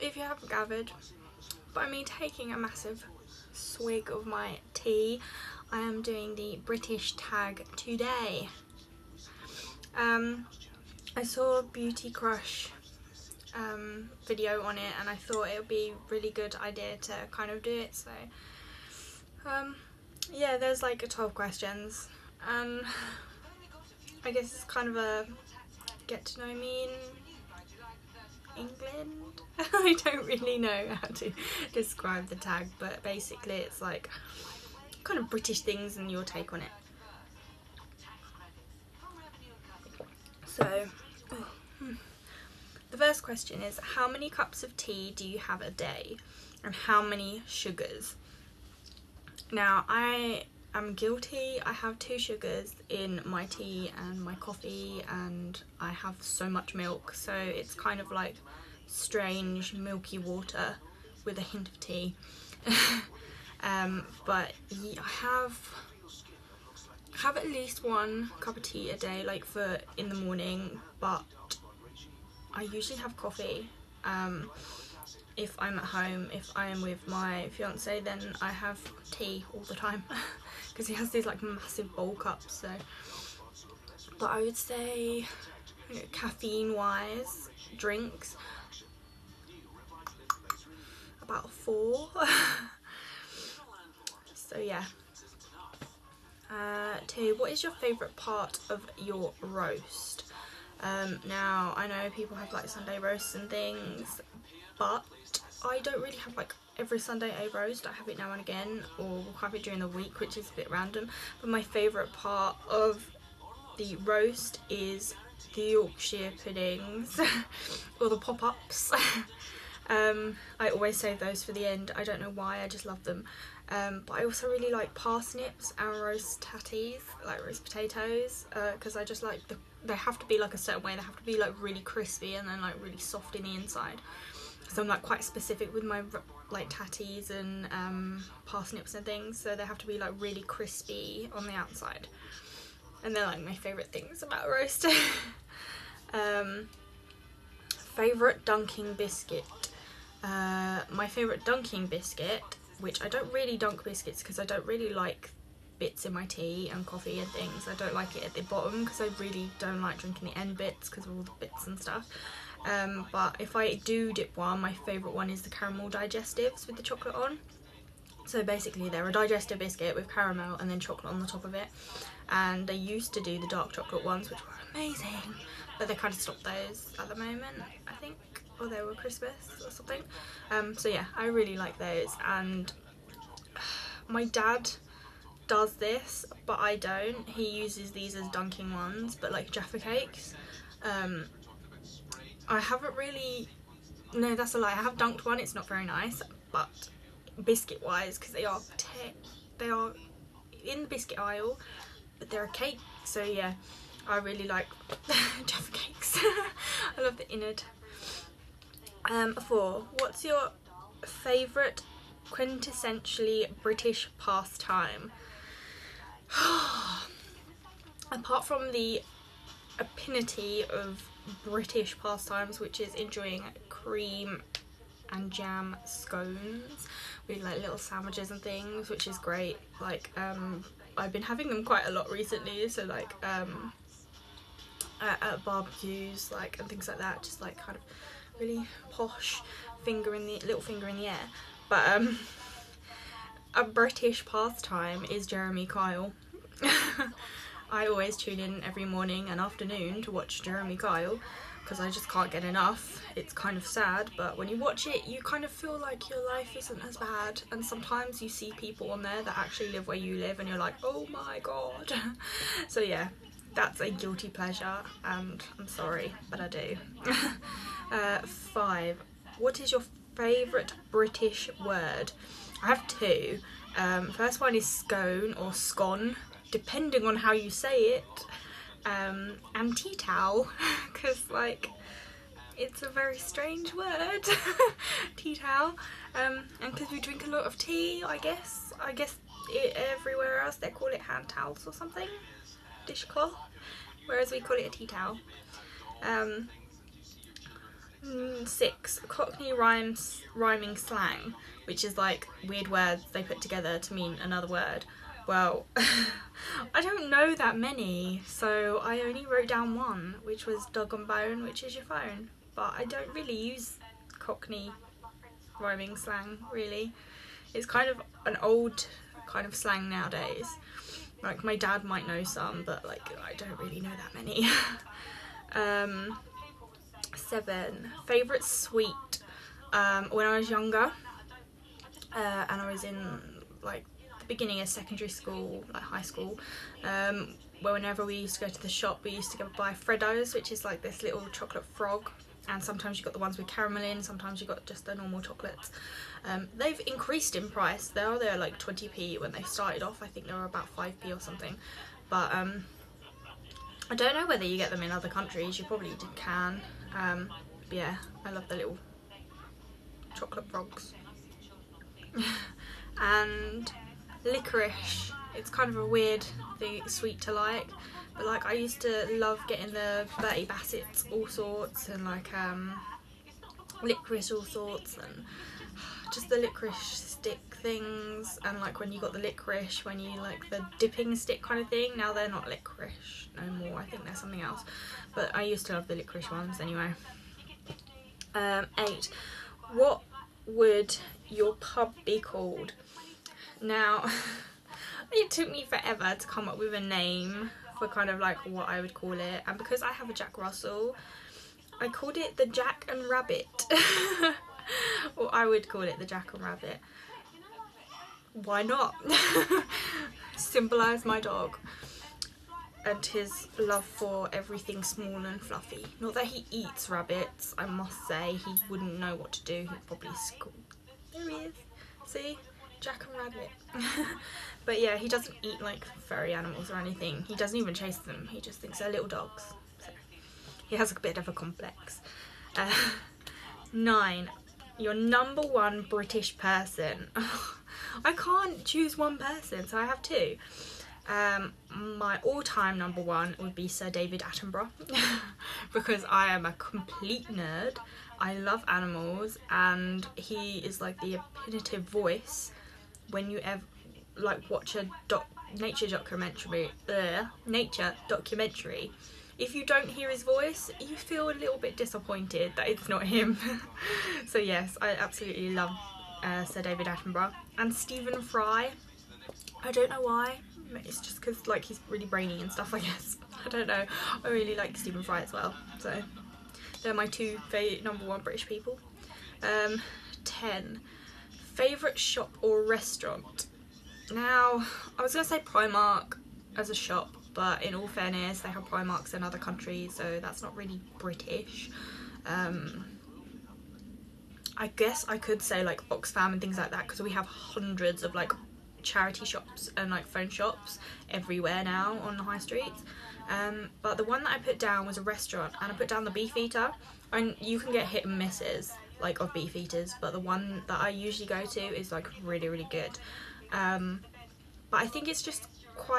if you haven't gathered, by me taking a massive swig of my tea, I am doing the British tag today. I saw a Beautycrush video on it, and I thought it would be a really good idea to kind of do it. So yeah, there's like 12 questions, and I guess it's kind of a get to know me in England. I don't really know how to describe the tag, but basically it's like kind of British things and your take on it. So the first question is, how many cups of tea do you have a day, and how many sugars? Now, I am guilty. I have 2 sugars in my tea and my coffee, and I have so much milk, so it's kind of like strange milky water with a hint of tea. But yeah, I have at least 1 cup of tea a day, like for in the morning, but I usually have coffee. If I'm at home, if I am with my fiance, then I have tea all the time because he has these like massive bowl cups. So, but I would say, you know, caffeine wise, drinks, about 4. So yeah. 2, what is your favourite part of your roast? Now, I know people have like Sunday roasts and things, but I don't really have like every Sunday a roast. I have it now and again, or we'll have it during the week, which is a bit random. But my favourite part of the roast is the Yorkshire puddings or the pop-ups. I always save those for the end. I don't know why, I just love them. But I also really like parsnips and roast tatties, like roast potatoes, because I just like they have to be like a certain way. They have to be like really crispy and then like really soft in the inside. So I'm like quite specific with my like tatties and parsnips and things, so they have to be like really crispy on the outside, and they're like my favourite things about roast. Favourite dunking biscuit. My favourite dunking biscuit, which I don't really dunk biscuits because I don't really like bits in my tea and coffee and things. I don't like it at the bottom because I really don't like drinking the end bits because of all the bits and stuff. But if I do dip one, my favourite one is the caramel digestives with the chocolate on. So basically they're a digestive biscuit with caramel and then chocolate on the top of it. And they used to do the dark chocolate ones, which were amazing, but they kind of stopped those at the moment, I think, or they were Christmas or something. So yeah, I really like those, and my dad does this, but I don't. He uses these as dunking ones, but like Jaffa cakes. I haven't really, no, that's a lie, I have dunked one, it's not very nice, but biscuit wise, because they are in the biscuit aisle, but they're a cake, so yeah, I really like Jaffa cakes. I love the innard. 4, what's your favourite quintessentially British pastime? Apart from the opinity of British pastimes, which is enjoying cream and jam scones with like little sandwiches and things, which is great. Like I've been having them quite a lot recently, so like at barbecues, like, and things like that, just like kind of really posh little finger in the air. But a British pastime is Jeremy Kyle. I always tune in every morning and afternoon to watch Jeremy Kyle because I just can't get enough. It's kind of sad, but when you watch it, you kind of feel like your life isn't as bad, and sometimes you see people on there that actually live where you live and you're like, oh my god. So yeah, that's a guilty pleasure, and I'm sorry, but I do. 5, what is your favourite British word? I have 2. First one is scone or scone, depending on how you say it, and tea towel, because like it's a very strange word. Tea towel, and because we drink a lot of tea, I guess everywhere else they call it hand towels or something, dishcloth, whereas we call it a tea towel. 6. Cockney rhyming slang, which is like weird words they put together to mean another word. Well, I don't know that many, so I only wrote down one, which was dog and bone, which is your phone. But I don't really use Cockney rhyming slang, really. It's kind of an old kind of slang nowadays. Like, my dad might know some, but like I don't really know that many. 7. Favourite sweet. When I was younger, and I was in like the beginning of secondary school, like high school, whenever we used to go to the shop, we used to go buy Freddos, which is like this little chocolate frog, and sometimes you got the ones with caramel in, sometimes you got just the normal chocolates. They've increased in price. They're like 20p. When they started off, I think they were about 5p or something, but I don't know whether you get them in other countries. You probably can. But yeah, I love the little chocolate frogs. And licorice. It's kind of a weird thing, sweet to like, but like I used to love getting the Bertie Bassett's all sorts, and like licorice all sorts, and just the licorice stick things, and like when you got the licorice, when you like the dipping stick kind of thing. Now they're not licorice no more, I think they're something else, but I used to love the licorice ones anyway. 8. What would your pub be called? Now, it took me forever to come up with a name for kind of like what I would call it, and because I have a Jack Russell, I called it the Jack and Rabbit. Or I would call it the Jack and Rabbit. Why not? Symbolise my dog and his love for everything small and fluffy. Not that he eats rabbits, I must say. He wouldn't know what to do. He'd probably scold. There he is. See? Jack and Rabbit. But yeah, he doesn't eat like furry animals or anything. He doesn't even chase them. He just thinks they're little dogs. So he has a bit of a complex. 9. Your number 1 British person. I can't choose one person, so I have 2. My all-time number 1 would be Sir David Attenborough. Because I am a complete nerd. I love animals, and he is like the epitomative voice when you ever like watch a nature documentary. If you don't hear his voice, you feel a little bit disappointed that it's not him. So yes, I absolutely love Sir David Attenborough. And Stephen Fry. I don't know why. It's just because like he's really brainy and stuff, I guess. I don't know. I really like Stephen Fry as well. So they're my 2 number 1 British people. 10. Favourite shop or restaurant. Now, I was going to say Primark as a shop, but in all fairness, they have Primarks in other countries, so that's not really British. I guess I could say like Oxfam and things like that, because we have hundreds of like charity shops and like phone shops everywhere now on the high streets. But the one that I put down was a restaurant, and I put down the Beefeater. And you can get hit and misses like of Beefeaters, but the one that I usually go to is like really, really good. But I think it's just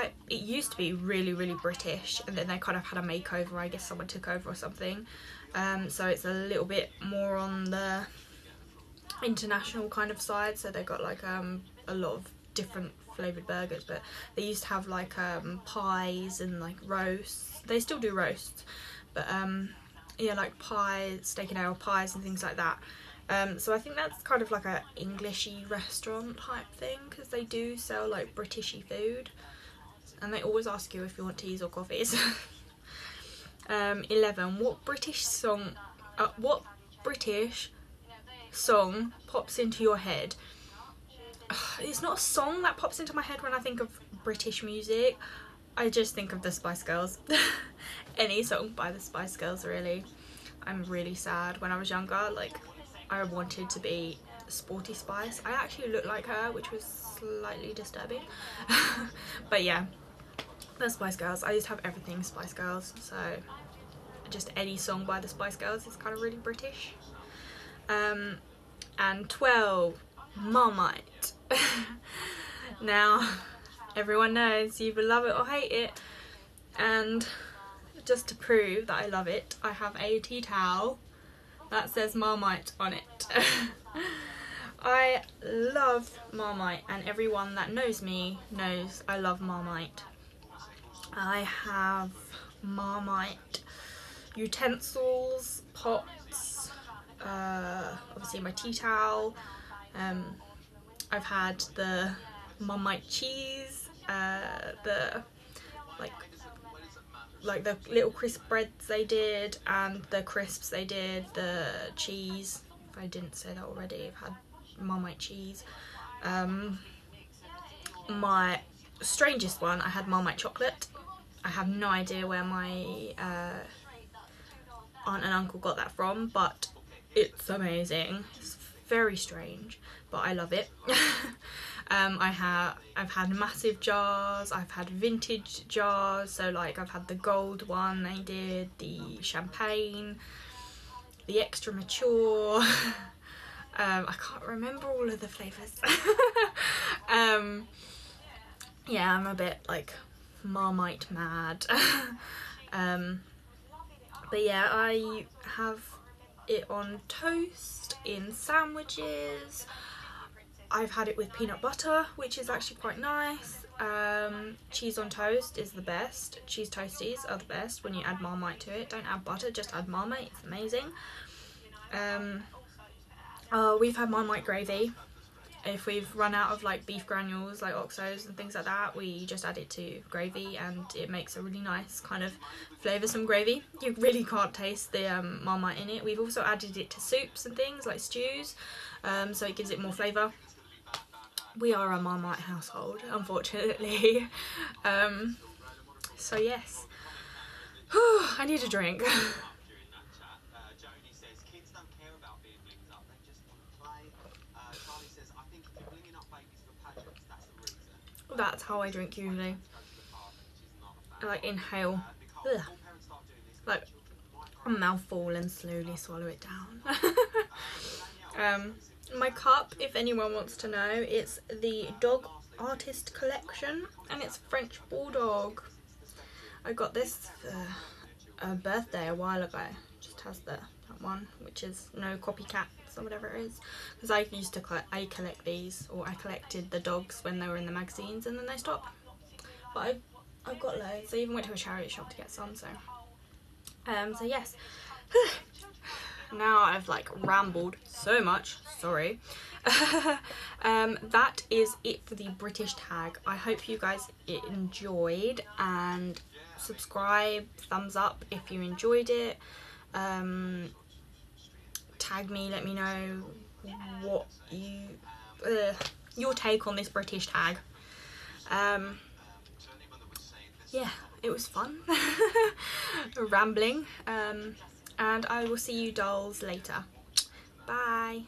it used to be really, really British, and then they kind of had a makeover. I guess someone took over or something. So it's a little bit more on the international kind of side. So they've got like a lot of different flavoured burgers, but they used to have like pies and like roasts. They still do roasts, but yeah, like pies, steak and ale pies and things like that. So I think that's kind of like a Englishy restaurant type thing, because they do sell like Britishy food, and they always ask you if you want teas or coffees. 11. What British song pops into your head? It's not a song that pops into my head when I think of British music. I just think of the Spice Girls. Any song by the Spice Girls, really. I'm really sad. When I was younger, like, I wanted to be Sporty Spice. I actually looked like her, which was slightly disturbing. But yeah, the Spice Girls. I used to have everything Spice Girls, so just any song by the Spice Girls is kind of really British. And 12. Marmite. Now, everyone knows you either love it or hate it, and just to prove that I love it, I have a tea towel that says Marmite on it. I love Marmite, and everyone that knows me knows I love Marmite. I have Marmite utensils, pots, obviously my tea towel. I've had the Marmite cheese, the like the little crisp breads they did, and the crisps they did, the cheese. If I didn't say that already, I've had Marmite cheese. My strangest one, I had Marmite chocolate. I have no idea where my aunt and uncle got that from, but it's amazing. It's very strange, but I love it. I've had massive jars, I've had vintage jars, so like I've had the gold one they did, the champagne, the extra mature. I can't remember all of the flavours. Yeah, I'm a bit like Marmite mad. But yeah, I have it on toast, in sandwiches. I've had it with peanut butter, which is actually quite nice. Cheese on toast is the best. Cheese toasties are the best when you add Marmite to it. Don't add butter, just add Marmite. It's amazing. We've had Marmite gravy. If we've run out of like beef granules, like oxos and things like that, we just add it to gravy, and it makes a really nice kind of flavoursome gravy. You really can't taste the Marmite in it. We've also added it to soups and things like stews, so it gives it more flavour. We are a Marmite household, unfortunately. So yes. I need a drink. That's how I drink usually. I like inhale. Ugh. Like a mouthful and slowly swallow it down. My cup, if anyone wants to know, it's the Dog Artist Collection, and it's French Bulldog. I got this for a birthday a while ago. Just has that one, which is no copycats or whatever it is. Because I used to collect these, or I collected the dogs when they were in the magazines, and then they stopped. But I've got loads. I even went to a charity shop to get some. So yes. Now I've like rambled so much, sorry. That is it for the British tag. I hope you guys enjoyed, and subscribe, thumbs up if you enjoyed it. Tag me, let me know what your take on this British tag. Yeah, it was fun. Rambling. And I will see you dolls later. Bye.